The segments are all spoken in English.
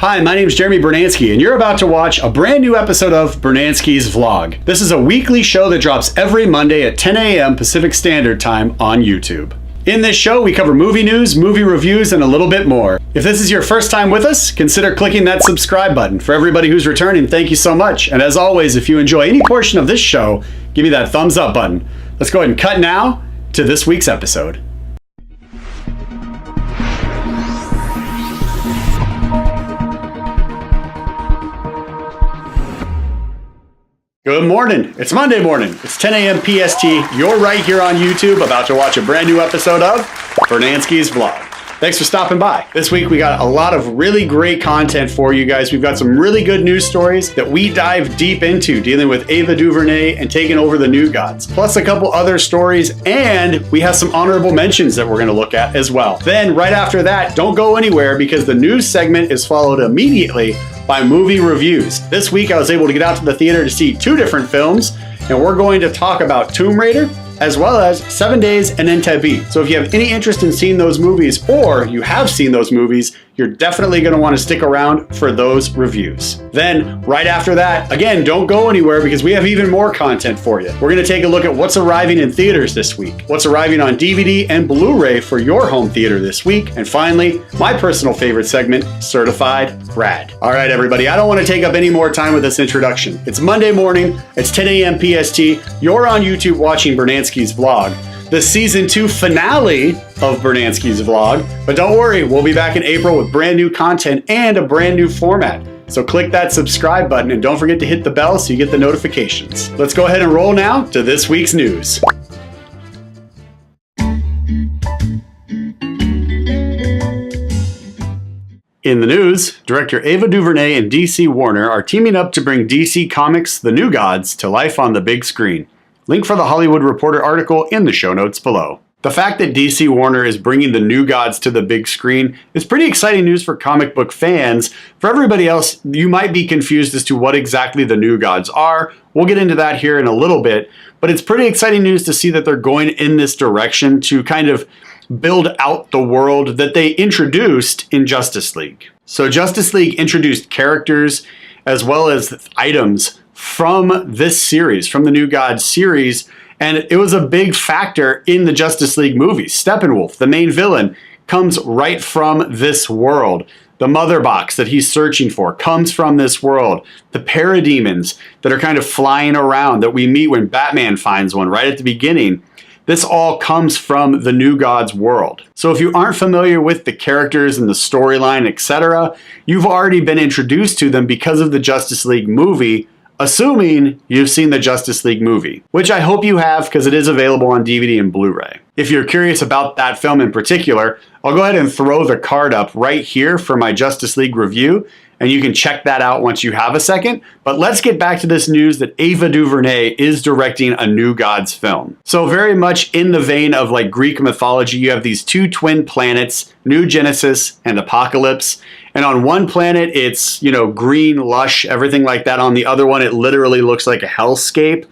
Hi, my name is Jeremy Brunansky, and you're about to watch a brand new episode of Brunansky's Vlog. This is a weekly show that drops every Monday at 10 a.m. Pacific Standard Time on YouTube. In this show, we cover movie news, movie reviews, and a little bit more. If this is your first time with us, consider clicking that subscribe button. For everybody who's returning, thank you so much. And as always, if you enjoy any portion of this show, give me that thumbs up button. Let's go ahead and cut now to this week's episode. Good morning. It's Monday morning. It's 10 a.m. PST. You're right here on YouTube about to watch a brand new episode of Brunansky's Vlog. Thanks for stopping by. This week we got a lot of really great content for you guys. We've got some really good news stories that we dive deep into, dealing with Ava DuVernay and taking over the New Gods, plus a couple other stories, and we have some honorable mentions that we're going to look at as well. Then right after that, don't go anywhere because the news segment is followed immediately by movie reviews. This week I was able to get out to the theater to see two different films, and we're going to talk about Tomb Raider as well as 7 Days in Entebbe. So if you have any interest in seeing those movies, or you have seen those movies, you're definitely going to want to stick around for those reviews. Then right after that, again, don't go anywhere because we have even more content for you. We're going to take a look at what's arriving in theaters this week, what's arriving on DVD and Blu-ray for your home theater this week, and finally, my personal favorite segment, Certified Rad. All right, everybody, I don't want to take up any more time with this introduction. It's Monday morning, it's 10 a.m. PST, you're on YouTube watching Brunansky's Vlog, the season 2 finale of Brunansky's Vlog. But don't worry, we'll be back in April with brand new content and a brand new format. So click that subscribe button and don't forget to hit the bell so you get the notifications. Let's go ahead and roll now to this week's news. In the news, director Ava DuVernay and DC Warner are teaming up to bring DC Comics' The New Gods to life on the big screen. Link for the Hollywood Reporter article in the show notes below. The fact that DC Warner is bringing the New Gods to the big screen is pretty exciting news for comic book fans. For everybody else, you might be confused as to what exactly the New Gods are. We'll get into that here in a little bit, but it's pretty exciting news to see that they're going in this direction to kind of build out the world that they introduced in Justice League. So Justice League introduced characters as well as items from this series, from the New Gods series, and it was a big factor in the Justice League movies. Steppenwolf, the main villain, comes right from this world. The mother box that he's searching for comes from this world. The parademons that are kind of flying around that we meet when Batman finds one right at the beginning, this all comes from the New Gods world. So if you aren't familiar with the characters and the storyline, etc., you've already been introduced to them because of the Justice League movie, assuming you've seen the Justice League movie, which I hope you have because it is available on DVD and Blu-ray. If you're curious about that film in particular, I'll go ahead and throw the card up right here for my Justice League review, and you can check that out once you have a second. But let's get back to this news that Ava DuVernay is directing a New Gods film. So very much in the vein of like Greek mythology, you have these two twin planets, New Genesis and Apocalypse. And on one planet, it's, green, lush, everything like that. On the other one, it literally looks like a hellscape.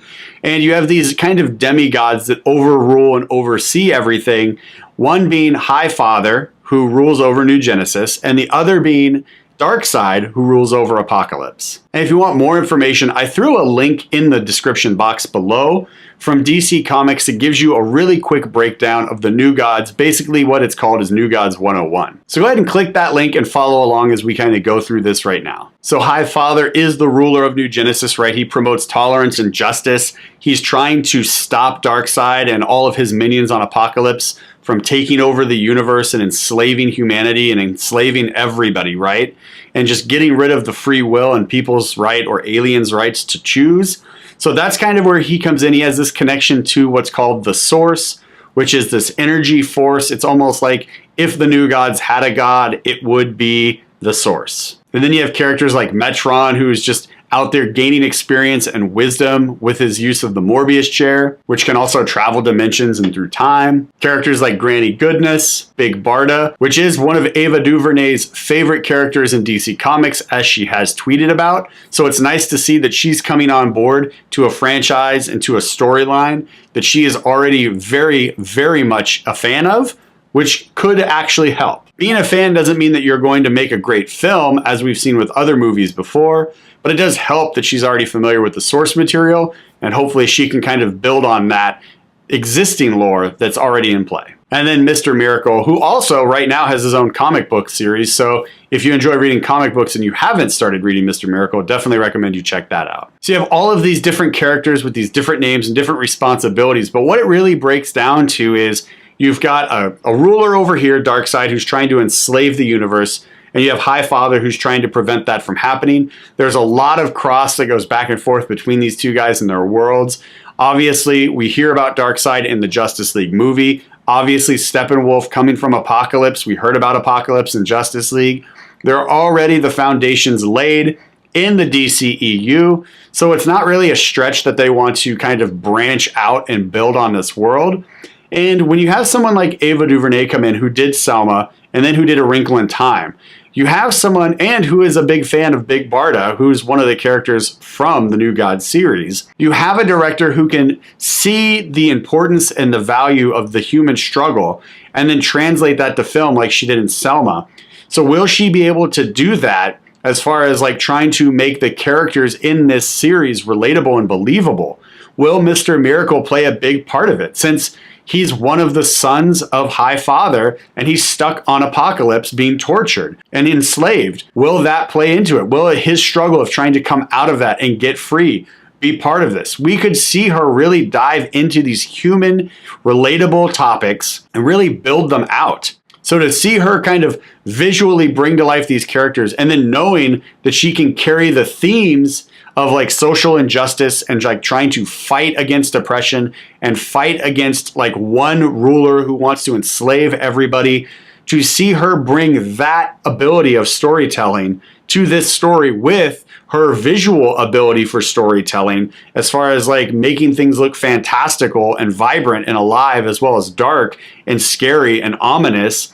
And you have these kind of demigods that overrule and oversee everything. One being High Father, who rules over New Genesis, and the other being Darkseid, who rules over Apocalypse. And if you want more information, I threw a link in the description box below from DC Comics. It gives you a really quick breakdown of the New Gods. Basically what it's called is New Gods 101. So go ahead and click that link and follow along as we kind of go through this right now. So High Father is the ruler of New Genesis, right? He promotes tolerance and justice. He's trying to stop Darkseid and all of his minions on Apocalypse from taking over the universe and enslaving humanity and enslaving everybody, right? And just getting rid of the free will and people's right or aliens' rights to choose. So that's kind of where he comes in. He has this connection to what's called the Source, which is this energy force. It's almost like if the New Gods had a god, it would be the Source. And then you have characters like Metron, who's just out there gaining experience and wisdom with his use of the Morbius chair, which can also travel dimensions and through time. Characters like Granny Goodness, Big Barda, which is one of Ava DuVernay's favorite characters in DC Comics, as she has tweeted about. So it's nice to see that she's coming on board to a franchise and to a storyline that she is already very, very much a fan of, which could actually help. Being a fan doesn't mean that you're going to make a great film, as we've seen with other movies before, but it does help that she's already familiar with the source material, and hopefully she can kind of build on that existing lore that's already in play. And then Mr. Miracle, who also right now has his own comic book series. So if you enjoy reading comic books and you haven't started reading Mr. Miracle, definitely recommend you check that out. So you have all of these different characters with these different names and different responsibilities. But what it really breaks down to is you've got a ruler over here, Darkseid, who's trying to enslave the universe. And you have Highfather, who's trying to prevent that from happening. There's a lot of cross that goes back and forth between these two guys and their worlds. Obviously, we hear about Darkseid in the Justice League movie. Obviously, Steppenwolf coming from Apocalypse. We heard about Apocalypse in Justice League. There are already the foundations laid in the DCEU. So it's not really a stretch that they want to kind of branch out and build on this world. And when you have someone like Ava DuVernay come in who did Selma and then who did A Wrinkle in Time, you have someone, and who is a big fan of Big Barda, who's one of the characters from the New Gods series. You have a director who can see the importance and the value of the human struggle and then translate that to film like she did in Selma. So will she be able to do that as far as like trying to make the characters in this series relatable and believable? Will Mr. Miracle play a big part of it, since he's one of the sons of Highfather and he's stuck on Apocalypse being tortured and enslaved? Will that play into it? Will his struggle of trying to come out of that and get free be part of this? We could see her really dive into these human, relatable topics and really build them out. So to see her kind of visually bring to life these characters, and then knowing that she can carry the themes of like social injustice and like trying to fight against oppression and fight against like one ruler who wants to enslave everybody, to see her bring that ability of storytelling to this story with her visual ability for storytelling, as far as like making things look fantastical and vibrant and alive, as well as dark and scary and ominous.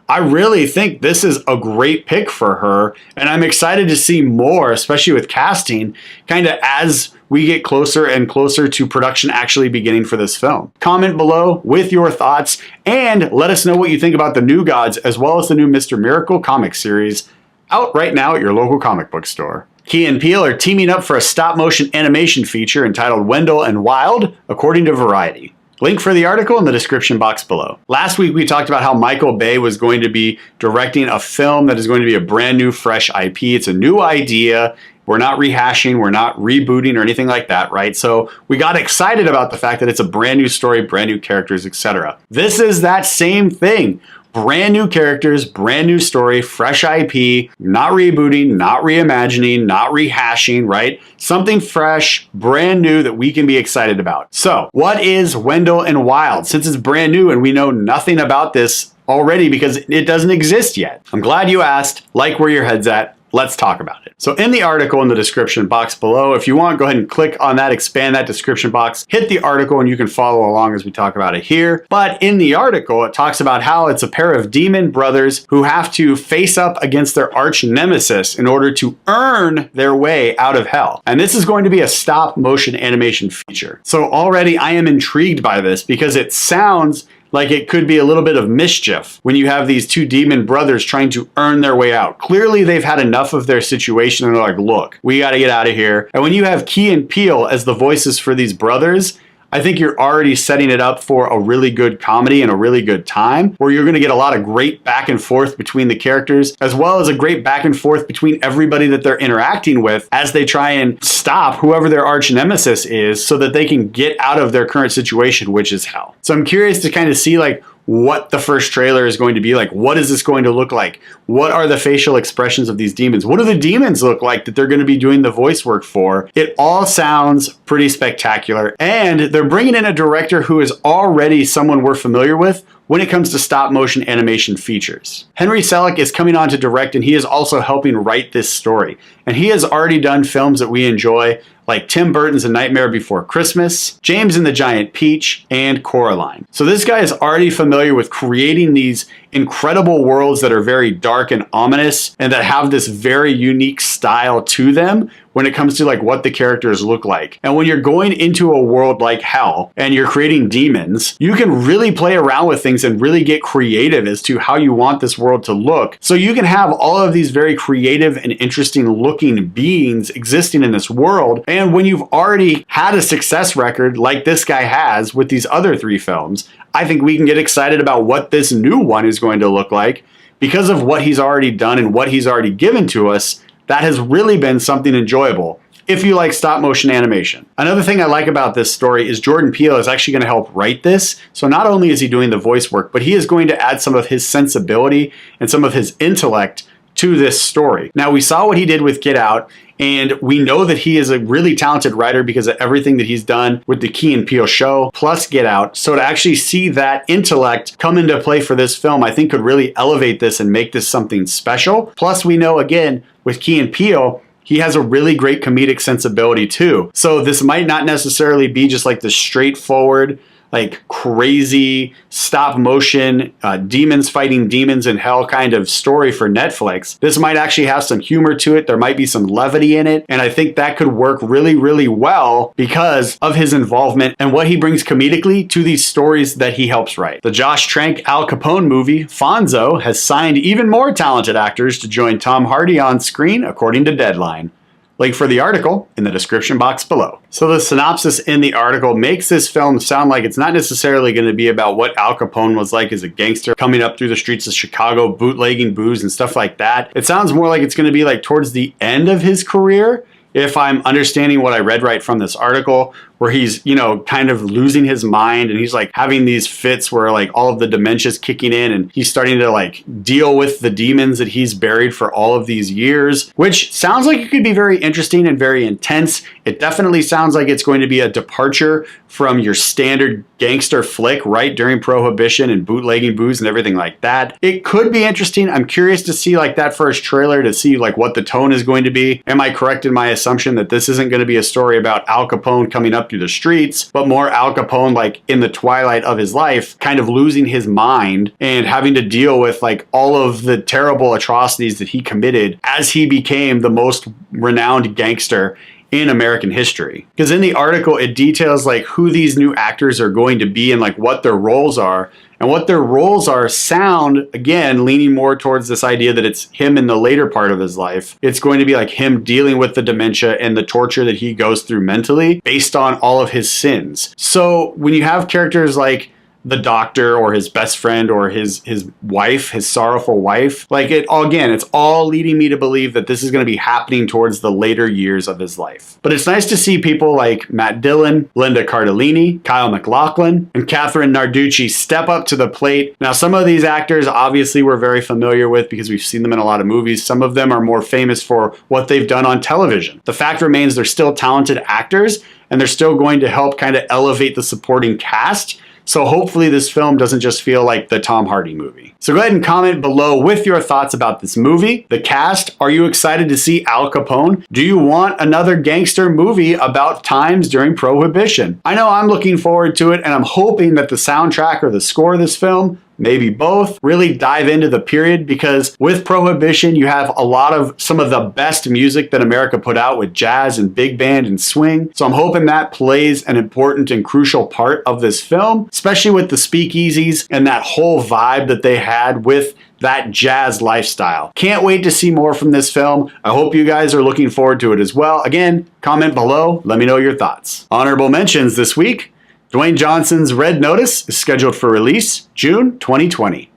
I really think this is a great pick for her, and I'm excited to see more, especially with casting, kind of as we get closer and closer to production actually beginning for this film. Comment below with your thoughts, and let us know what you think about the New Gods, as well as the new Mr. Miracle comic series, out right now at your local comic book store. Key and Peele are teaming up for a stop-motion animation feature entitled Wendell and Wild, according to Variety. Link for the article in the description box below. Last week we talked about how Michael Bay was going to be directing a film that is going to be a brand new, fresh IP. It's a new idea. We're not rehashing, we're not rebooting or anything like that, right? So we got excited about the fact that it's a brand new story, brand new characters, etc. This is that same thing. Brand new characters, brand new story, fresh IP, not rebooting, not reimagining, not rehashing, right? Something fresh, brand new that we can be excited about. So what is Wendell and Wild? Since it's brand new and we know nothing about this already because it doesn't exist yet. I'm glad you asked. Like where your head's at. Let's talk about it. So in the article in the description box below, if you want, go ahead and click on that, expand that description box, hit the article, and you can follow along as we talk about it here. But in the article, it talks about how it's a pair of demon brothers who have to face up against their arch nemesis in order to earn their way out of hell. And this is going to be a stop motion animation feature. So already I am intrigued by this because it sounds like it could be a little bit of mischief when you have these two demon brothers trying to earn their way out. Clearly, they've had enough of their situation and they're like, look, we got to get out of here. And when you have Key and Peele as the voices for these brothers, I think you're already setting it up for a really good comedy and a really good time, where you're going to get a lot of great back and forth between the characters, as well as a great back and forth between everybody that they're interacting with as they try and stop whoever their arch nemesis is so that they can get out of their current situation, which is hell. So I'm curious to kind of see like what the first trailer is going to be like. What is this going to look like? What are the facial expressions of these demons? What do the demons look like that they're going to be doing the voice work for? It all sounds pretty spectacular. And they're bringing in a director who is already someone we're familiar with when it comes to stop motion animation features. Henry Selick is coming on to direct, and he is also helping write this story. And he has already done films that we enjoy, like Tim Burton's A Nightmare Before Christmas, James and the Giant Peach, and Coraline. So this guy is already familiar with creating these incredible worlds that are very dark and ominous and that have this very unique style to them when it comes to like what the characters look like. And when you're going into a world like hell and you're creating demons, you can really play around with things and really get creative as to how you want this world to look. So you can have all of these very creative and interesting looking beings existing in this world. And when you've already had a success record like this guy has with these other 3 films, I think we can get excited about what this new one is going to look like because of what he's already done and what he's already given to us. That has really been something enjoyable if you like stop motion animation. Another thing I like about this story is Jordan Peele is actually going to help write this. So not only is he doing the voice work, but he is going to add some of his sensibility and some of his intellect to this story. Now, we saw what he did with Get Out, and we know that he is a really talented writer because of everything that he's done with the Key and Peele show, plus Get Out. So to actually see that intellect come into play for this film, I think could really elevate this and make this something special. Plus, we know, again, with Key and Peele, he has a really great comedic sensibility too. So this might not necessarily be just like the straightforward, like crazy stop motion demons fighting demons in hell kind of story for Netflix. This might actually have some humor to it. There might be some levity in it. And I think that could work really, really well because of his involvement and what he brings comedically to these stories that he helps write. The Josh Trank Al Capone movie, Fonzo, has signed even more talented actors to join Tom Hardy on screen, according to Deadline. Link for the article in the description box below. So the synopsis in the article makes this film sound like it's not necessarily going to be about what Al Capone was like as a gangster coming up through the streets of Chicago, bootlegging booze and stuff like that. It sounds more like it's going to be like towards the end of his career, if I'm understanding what I read right from this article, where he's, you know, kind of losing his mind and he's like having these fits where like all of the dementia's kicking in and he's starting to like deal with the demons that he's buried for all of these years, which sounds like it could be very interesting and very intense. It definitely sounds like it's going to be a departure from your standard gangster flick right during Prohibition and bootlegging booze and everything like that. It could be interesting. I'm curious to see like that first trailer to see like what the tone is going to be. Am I correct in my assumption that this isn't going to be a story about Al Capone coming up through the streets, but more Al Capone like in the twilight of his life, kind of losing his mind and having to deal with like all of the terrible atrocities that he committed as he became the most renowned gangster in American history. Because in the article, it details like who these new actors are going to be and like what their roles are. And what their roles are sound, again, leaning more towards this idea that it's him in the later part of his life. It's going to be like him dealing with the dementia and the torture that he goes through mentally based on all of his sins. So when you have characters like the doctor or his best friend or his wife, his sorrowful wife, like it all, again, it's all leading me to believe that this is going to be happening towards the later years of his life. But it's nice to see people like Matt Dillon, Linda Cardellini, Kyle MacLachlan, and Catherine Narducci step up to the plate. Now, some of these actors obviously we're very familiar with because we've seen them in a lot of movies. Some of them are more famous for what they've done on television. The fact remains they're still talented actors and they're still going to help kind of elevate the supporting cast. So hopefully this film doesn't just feel like the Tom Hardy movie. So go ahead and comment below with your thoughts about this movie, the cast. Are you excited to see Al Capone? Do you want another gangster movie about times during Prohibition? I know I'm looking forward to it, and I'm hoping that the soundtrack or the score of this film, maybe both, really dive into the period, because with Prohibition, you have a lot of some of the best music that America put out with jazz and big band and swing. So I'm hoping that plays an important and crucial part of this film, especially with the speakeasies and that whole vibe that they had with that jazz lifestyle. Can't wait to see more from this film. I hope you guys are looking forward to it as well. Again, comment below, let me know your thoughts. Honorable mentions this week: Dwayne Johnson's Red Notice is scheduled for release June 2020.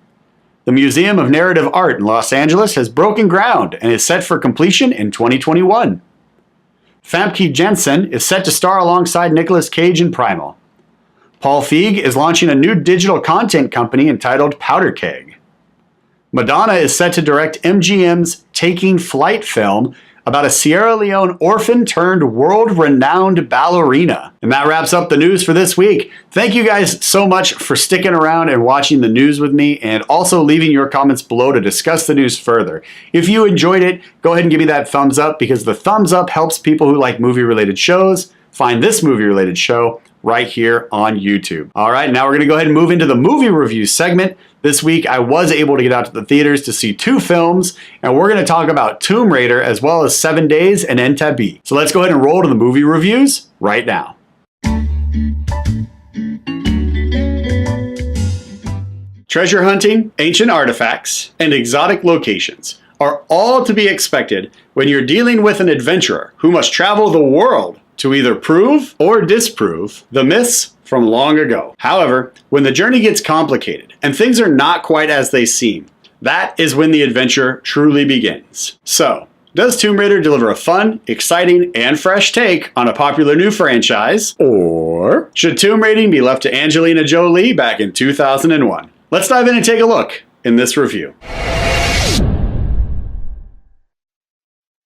The Museum of Narrative Art in Los Angeles has broken ground and is set for completion in 2021. Famke Janssen is set to star alongside Nicolas Cage in Primal. Paul Feig is launching a new digital content company entitled Powder Keg. Madonna is set to direct MGM's Taking Flight film about a Sierra Leone orphan turned world-renowned ballerina. And that wraps up the news for this week. Thank you guys so much for sticking around and watching the news with me, and also leaving your comments below to discuss the news further. If you enjoyed it, go ahead and give me that thumbs up, because the thumbs up helps people who like movie-related shows find this movie-related show right here on YouTube. All right, now we're gonna go ahead and move into the movie review segment. This week, I was able to get out to the theaters to see 2 films, and we're gonna talk about Tomb Raider as well as 7 Days in Entebbe. So let's go ahead and roll to the movie reviews right now. Treasure hunting, ancient artifacts, and exotic locations are all to be expected when you're dealing with an adventurer who must travel the world to either prove or disprove the myths from long ago. However, when the journey gets complicated and things are not quite as they seem, that is when the adventure truly begins. So, does Tomb Raider deliver a fun, exciting, and fresh take on a popular new franchise? Or should Tomb Raiding be left to Angelina Jolie back in 2001? Let's dive in and take a look in this review.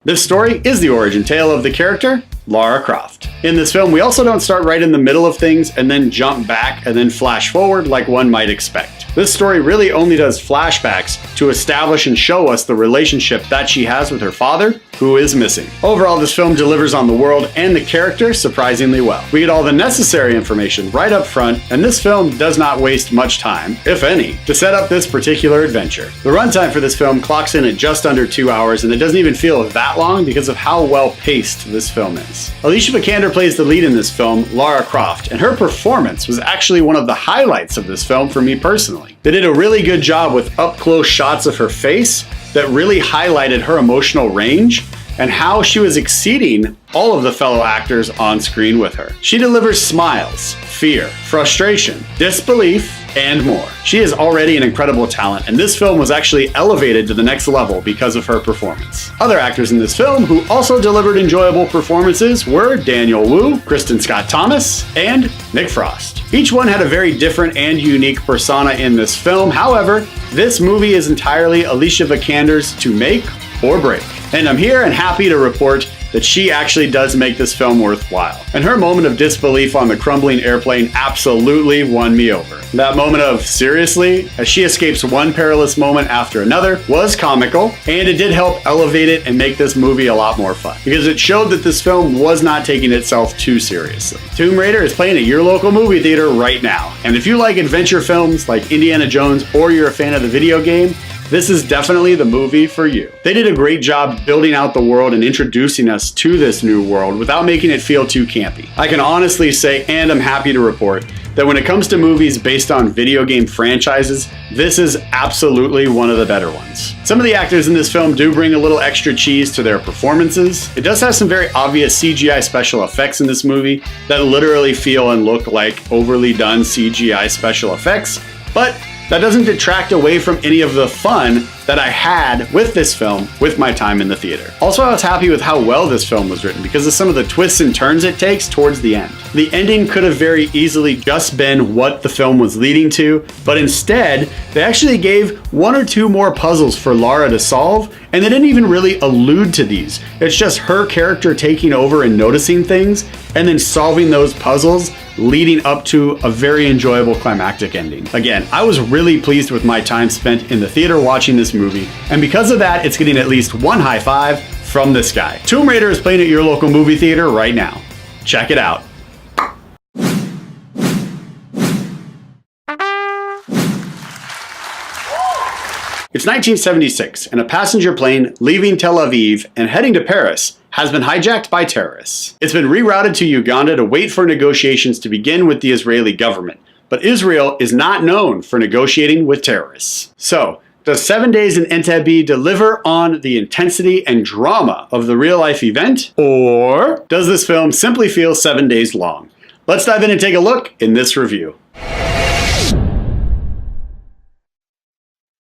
This story is the origin tale of the character, Lara Croft. In this film, we also don't start right in the middle of things and then jump back and then flash forward like one might expect. This story really only does flashbacks to establish and show us the relationship that she has with her father, who is missing. Overall, this film delivers on the world and the character surprisingly well. We get all the necessary information right up front, and this film does not waste much time, if any, to set up this particular adventure. The runtime for this film clocks in at just under 2 hours, and it doesn't even feel that long because of how well paced this film is. Alicia Vikander plays the lead in this film, Lara Croft, and her performance was actually one of the highlights of this film for me personally. They did a really good job with up-close shots of her face that really highlighted her emotional range and how she was exceeding all of the fellow actors on screen with her. She delivers smiles, fear, frustration, disbelief, and more. She is already an incredible talent, and this film was actually elevated to the next level because of her performance. Other actors in this film who also delivered enjoyable performances were Daniel Wu, Kristen Scott Thomas, and Nick Frost. Each one had a very different and unique persona in this film. However, this movie is entirely Alicia Vikander's to make or break. And I'm here and happy to report that she actually does make this film worthwhile. And her moment of disbelief on the crumbling airplane absolutely won me over. That moment of seriously, as she escapes one perilous moment after another, was comical, and it did help elevate it and make this movie a lot more fun, because it showed that this film was not taking itself too seriously. Tomb Raider is playing at your local movie theater right now, and if you like adventure films like Indiana Jones or you're a fan of the video game, this is definitely the movie for you. They did a great job building out the world and introducing us to this new world without making it feel too campy. I can honestly say, and I'm happy to report, that when it comes to movies based on video game franchises, this is absolutely one of the better ones. Some of the actors in this film do bring a little extra cheese to their performances. It does have some very obvious CGI special effects in this movie that literally feel and look like overly done CGI special effects, but that doesn't detract away from any of the fun that I had with this film with my time in the theater. Also, I was happy with how well this film was written because of some of the twists and turns it takes towards the end. The ending could have very easily just been what the film was leading to, but instead, they actually gave 1 or 2 more puzzles for Lara to solve, and they didn't even really allude to these. It's just her character taking over and noticing things, and then solving those puzzles, leading up to a very enjoyable climactic ending. Again, I was really pleased with my time spent in the theater watching this movie, and because of that, it's getting at least 1 high five from this guy. Tomb Raider is playing at your local movie theater right now. Check it out. It's 1976, and a passenger plane leaving Tel Aviv and heading to Paris has been hijacked by terrorists. It's been rerouted to Uganda to wait for negotiations to begin with the Israeli government, but Israel is not known for negotiating with terrorists. So, does 7 Days in Entebbe deliver on the intensity and drama of the real-life event? Or does this film simply feel 7 days long? Let's dive in and take a look in this review.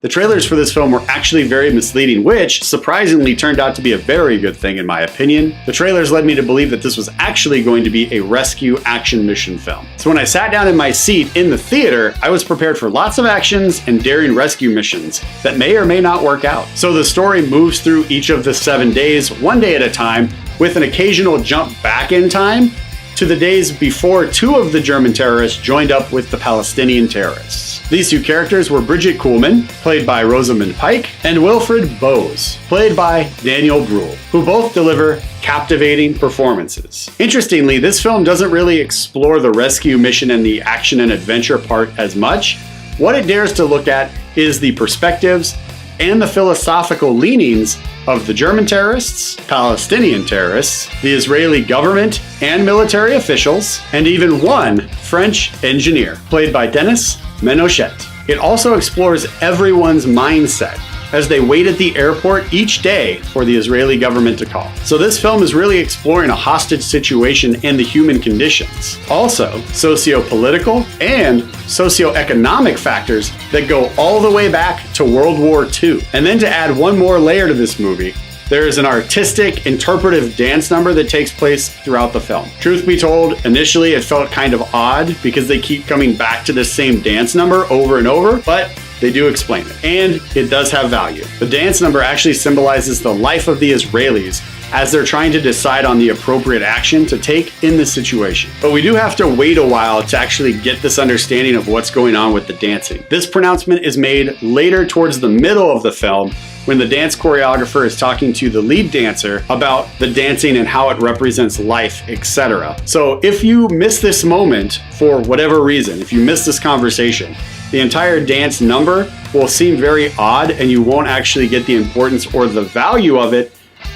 The trailers for this film were actually very misleading, which surprisingly turned out to be a very good thing in my opinion. The trailers led me to believe that this was actually going to be a rescue action mission film. So when I sat down in my seat in the theater, I was prepared for lots of actions and daring rescue missions that may or may not work out. So the story moves through each of the 7 days, one day at a time, with an occasional jump back in time to the days before 2 of the German terrorists joined up with the Palestinian terrorists. These 2 characters were Bridget Kuhlman, played by Rosamund Pike, and Wilfred Bowes, played by Daniel Bruhl, who both deliver captivating performances. Interestingly, this film doesn't really explore the rescue mission and the action and adventure part as much. What it dares to look at is the perspectives and the philosophical leanings of the German terrorists, Palestinian terrorists, the Israeli government and military officials, and even one French engineer, played by Denis Menochet. It also explores everyone's mindset as they wait at the airport each day for the Israeli government to call. So this film is really exploring a hostage situation and the human conditions. Also, socio-political and socioeconomic factors that go all the way back to World War II. And then to add one more layer to this movie, there is an artistic, interpretive dance number that takes place throughout the film. Truth be told, initially it felt kind of odd because they keep coming back to the same dance number over and over, but they do explain it, and it does have value. The dance number actually symbolizes the life of the Israelis as they're trying to decide on the appropriate action to take in this situation. But we do have to wait a while to actually get this understanding of what's going on with the dancing. This pronouncement is made later towards the middle of the film when the dance choreographer is talking to the lead dancer about the dancing and how it represents life, etc. So if you miss this moment for whatever reason, if you miss this conversation, the entire dance number will seem very odd and you won't actually get the importance or the value of it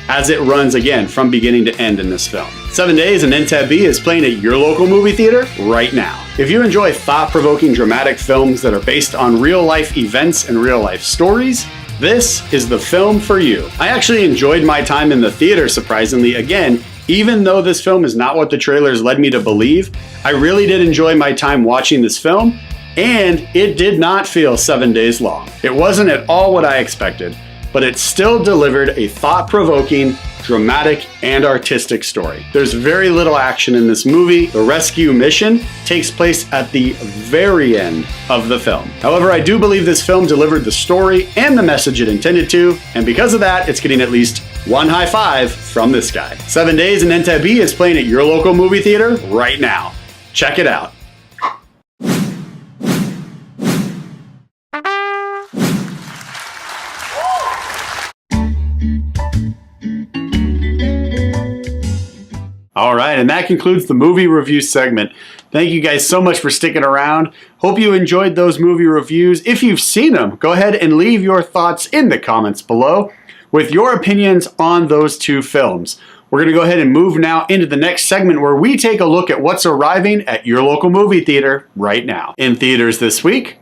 as it runs again from beginning to end in this film. 7 Days in Entebbe is playing at your local movie theater right now. If you enjoy thought-provoking dramatic films that are based on real-life events and real-life stories, this is the film for you. I actually enjoyed my time in the theater, surprisingly. Again, even though this film is not what the trailers led me to believe, I really did enjoy my time watching this film, and it did not feel 7 days long. It wasn't at all what I expected, but it still delivered a thought-provoking, dramatic, and artistic story. There's very little action in this movie. The rescue mission takes place at the very end of the film. However, I do believe this film delivered the story and the message it intended to, and because of that, it's getting at least one high five from this guy. 7 Days in Entebbe is playing at your local movie theater right now. Check it out. All right, and that concludes the movie review segment. Thank you guys so much for sticking around. Hope you enjoyed those movie reviews. If you've seen them, go ahead and leave your thoughts in the comments below with your opinions on those 2 films. We're going to go ahead and move now into the next segment where we take a look at what's arriving at your local movie theater right now. In theaters this week,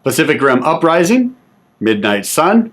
Pacific Rim Uprising, Midnight Sun,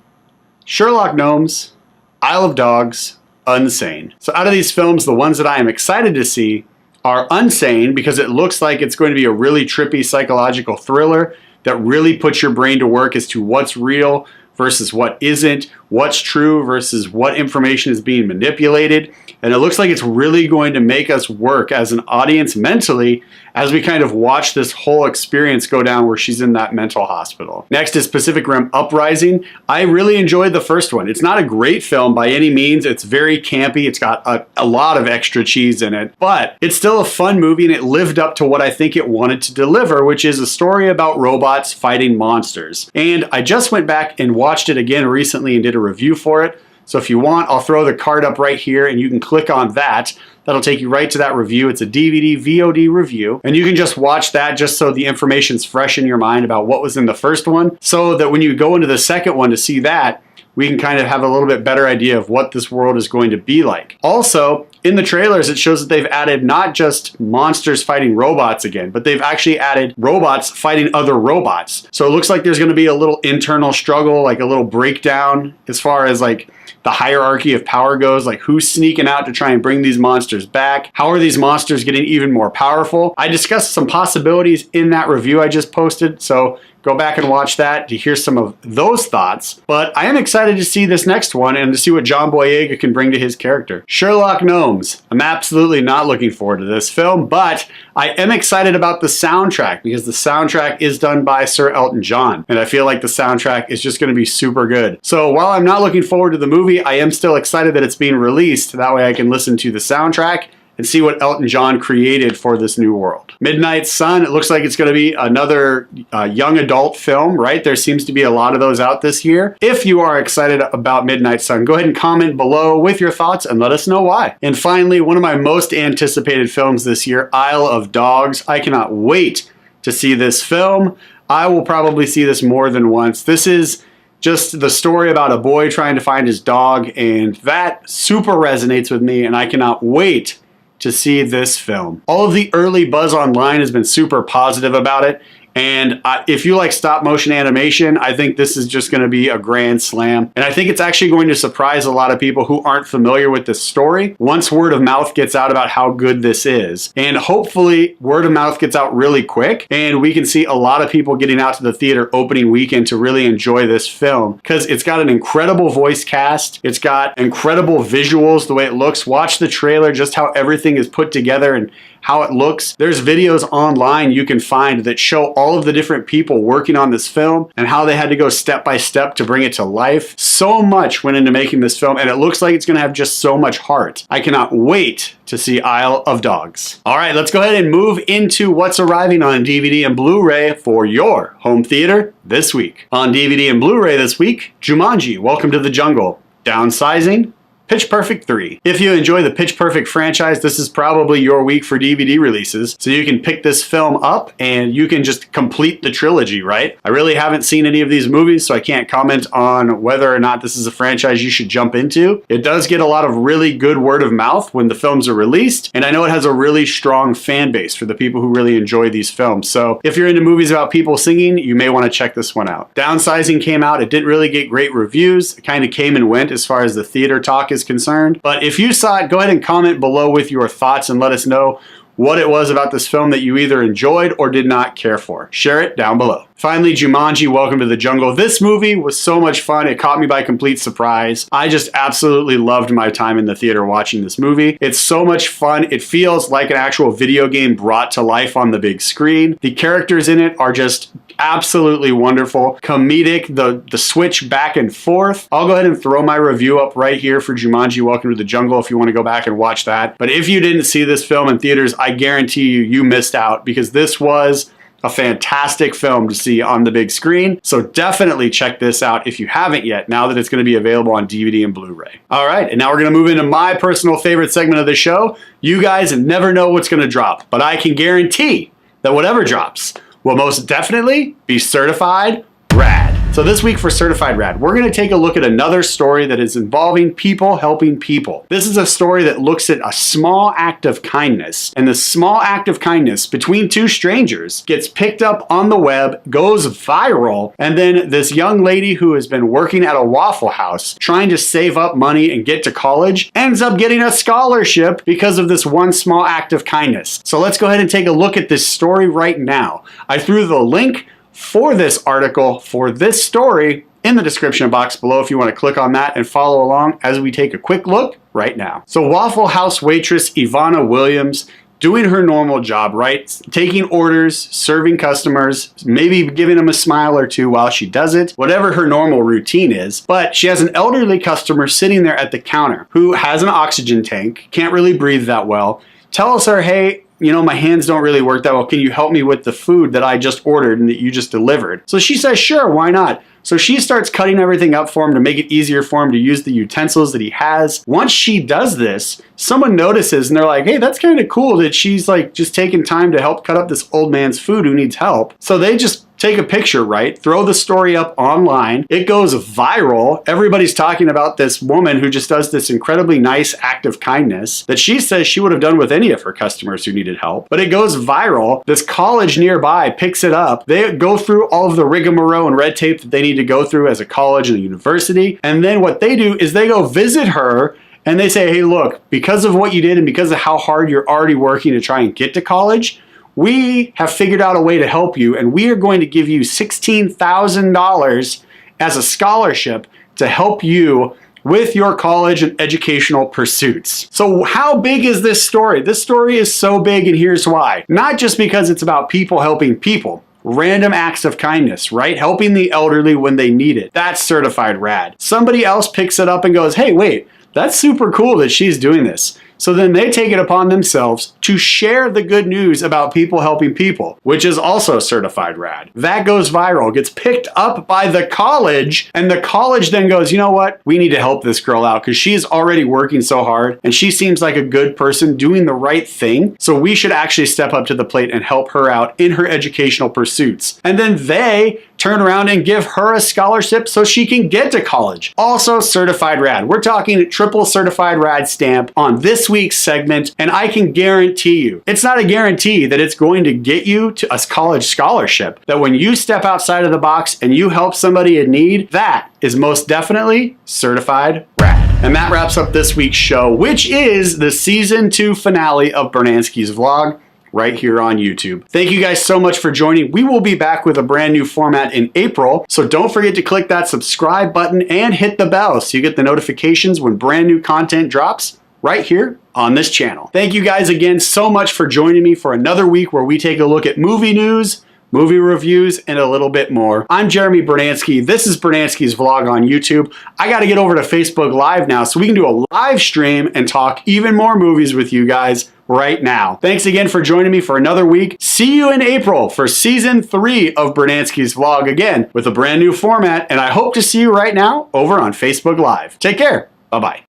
Sherlock Gnomes, Isle of Dogs, Unsane. So out of these films, the ones that I am excited to see are Unsane because it looks like it's going to be a really trippy psychological thriller that really puts your brain to work as to what's real versus what isn't, what's true versus what information is being manipulated. And it looks like it's really going to make us work as an audience mentally as we kind of watch this whole experience go down where she's in that mental hospital. Next is Pacific Rim Uprising. I really enjoyed the first one. It's not a great film by any means. It's very campy. It's got a lot of extra cheese in it, but it's still a fun movie and it lived up to what I think it wanted to deliver, which is a story about robots fighting monsters. And I just went back and watched it again recently and did a review for it. So if you want, I'll throw the card up right here and you can click on that. That'll take you right to that review. It's a DVD VOD review. And you can just watch that just so the information's fresh in your mind about what was in the first one, so that when you go into the second one to see that, we can kind of have a little bit better idea of what this world is going to be like. Also, in the trailers, it shows that they've added not just monsters fighting robots again, but they've actually added robots fighting other robots. So it looks like there's going to be a little internal struggle, like a little breakdown as far as like the hierarchy of power goes, like who's sneaking out to try and bring these monsters back? How are these monsters getting even more powerful? I discussed some possibilities in that review I just posted, so Go back and watch that to hear some of those thoughts. But I am excited to see this next one and to see what John Boyega can bring to his character. Sherlock Gnomes. I'm absolutely not looking forward to this film, but I am excited about the soundtrack because the soundtrack is done by Sir Elton John, and I feel like the soundtrack is just going to be super good. So while I'm not looking forward to the movie, I am still excited that it's being released. That way I can listen to the soundtrack and see what Elton John created for this new world. Midnight Sun, it looks like it's going to be another young adult film, right? There seems to be a lot of those out this year. If you are excited about Midnight Sun, go ahead and comment below with your thoughts and let us know why. And finally, one of my most anticipated films this year, Isle of Dogs. I cannot wait to see this film. I will probably see this more than once. This is just the story about a boy trying to find his dog, and that super resonates with me, and I cannot wait to see this film. All of the early buzz online has been super positive about it, and if you like stop motion animation, I think this is just going to be a grand slam. And I think it's actually going to surprise a lot of people who aren't familiar with this story once word of mouth gets out about how good this is. And hopefully word of mouth gets out really quick and we can see a lot of people getting out to the theater opening weekend to really enjoy this film, because it's got an incredible voice cast. It's got incredible visuals, the way it looks. Watch the trailer, just how everything is put together and how it looks. There's videos online you can find that show all of the different people working on this film and how they had to go step by step to bring it to life. So much went into making this film, and it looks like it's gonna have just so much heart. I cannot wait to see Isle of Dogs. All right, let's go ahead and move into what's arriving on DVD and Blu-ray for your home theater this week. On DVD and Blu-ray this week, Jumanji, Welcome to the Jungle, Downsizing, Pitch Perfect 3. If you enjoy the Pitch Perfect franchise, this is probably your week for DVD releases. So you can pick this film up and you can just complete the trilogy, right? I really haven't seen any of these movies, so I can't comment on whether or not this is a franchise you should jump into. It does get a lot of really good word of mouth when the films are released, and I know it has a really strong fan base for the people who really enjoy these films. So if you're into movies about people singing, you may want to check this one out. Downsizing came out. It didn't really get great reviews. It kind of came and went as far as the theater talk is concerned. But if you saw it, go ahead and comment below with your thoughts and let us know what it was about this film that you either enjoyed or did not care for. Share it down below. Finally, Jumanji, Welcome to the Jungle. This movie was so much fun. It caught me by complete surprise. I just absolutely loved my time in the theater watching this movie. It's so much fun. It feels like an actual video game brought to life on the big screen. The characters in it are just absolutely wonderful. Comedic, the switch back and forth. I'll go ahead and throw my review up right here for Jumanji, Welcome to the Jungle if you want to go back and watch that. But if you didn't see this film in theaters, I guarantee you missed out, because this was a fantastic film to see on the big screen. So definitely check this out if you haven't yet, now that it's going to be available on DVD and Blu-ray. All right, and now we're going to move into my personal favorite segment of the show. You guys never know what's going to drop, but I can guarantee that whatever drops will most definitely be certified rad. So this week for Certified Rad, we're going to take a look at another story that is involving people helping people. This is a story that looks at a small act of kindness, and the small act of kindness between two strangers gets picked up on the web, goes viral, and then this young lady who has been working at a Waffle House trying to save up money and get to college ends up getting a scholarship because of this one small act of kindness. So let's go ahead and take a look at this story right now. I threw the link for this article, for this story, in the description box below if you want to click on that and follow along as we take a quick look right now. So Waffle House waitress Ivana Williams, doing her normal job, right? Taking orders, serving customers, maybe giving them a smile or two while she does it, whatever her normal routine is. But she has an elderly customer sitting there at the counter who has an oxygen tank, can't really breathe that well, tells her, hey, you know, my hands don't really work that well. Can you help me with the food that I just ordered and that you just delivered? So she says, sure, why not? So she starts cutting everything up for him to make it easier for him to use the utensils that he has. Once she does this, someone notices and they're like, hey, that's kind of cool that she's like just taking time to help cut up this old man's food who needs help. So they just take a picture, right? Throw the story up online. It goes viral. Everybody's talking about this woman who just does this incredibly nice act of kindness that she says she would have done with any of her customers who needed help. But it goes viral. This college nearby picks it up. They go through all of the rigmarole and red tape that they need to go through as a college and a university. And then what they do is they go visit her and they say, hey, look, because of what you did and because of how hard you're already working to try and get to college, we have figured out a way to help you, and we are going to give you $16,000 as a scholarship to help you with your college and educational pursuits. So how big is this story? This story is so big, and here's why. Not just because it's about people helping people. Random acts of kindness, right? Helping the elderly when they need it. That's certified rad. Somebody else picks it up and goes, hey, wait, that's super cool that she's doing this. So then they take it upon themselves to share the good news about people helping people, which is also certified rad. That goes viral, gets picked up by the college, and the college then goes, you know what? We need to help this girl out because she's already working so hard and she seems like a good person doing the right thing. So we should actually step up to the plate and help her out in her educational pursuits. And then they turn around and give her a scholarship so she can get to college. Also certified rad. We're talking triple certified rad stamp on this week's segment, and I can guarantee you, it's not a guarantee that it's going to get you to a college scholarship, that when you step outside of the box and you help somebody in need, that is most definitely certified rad. And that wraps up this week's show, which is the season 2 finale of Brunansky's vlog, right here on YouTube. Thank you guys so much for joining. We will be back with a brand new format in April, so don't forget to click that subscribe button and hit the bell so you get the notifications when brand new content drops right here on this channel. Thank you guys again so much for joining me for another week where we take a look at movie news, movie reviews, and a little bit more. I'm Jeremy Brunansky. This is Brunansky's vlog on YouTube. I got to get over to Facebook Live now so we can do a live stream and talk even more movies with you guys right now. Thanks again for joining me for another week. See you in April for season 3 of Brunansky's vlog again with a brand new format, and I hope to see you right now over on Facebook Live. Take care. Bye-bye.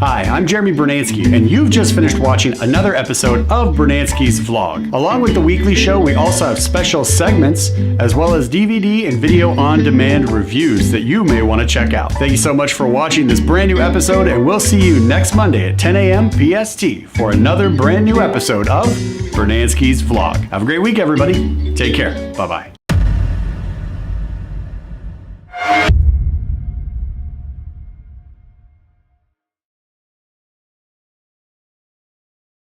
Hi, I'm Jeremy Brunansky, and you've just finished watching another episode of Brunansky's vlog. Along with the weekly show, we also have special segments, as well as DVD and video on-demand reviews that you may want to check out. Thank you so much for watching this brand new episode, and we'll see you next Monday at 10 a.m. PST for another brand new episode of Brunansky's vlog. Have a great week, everybody. Take care. Bye-bye.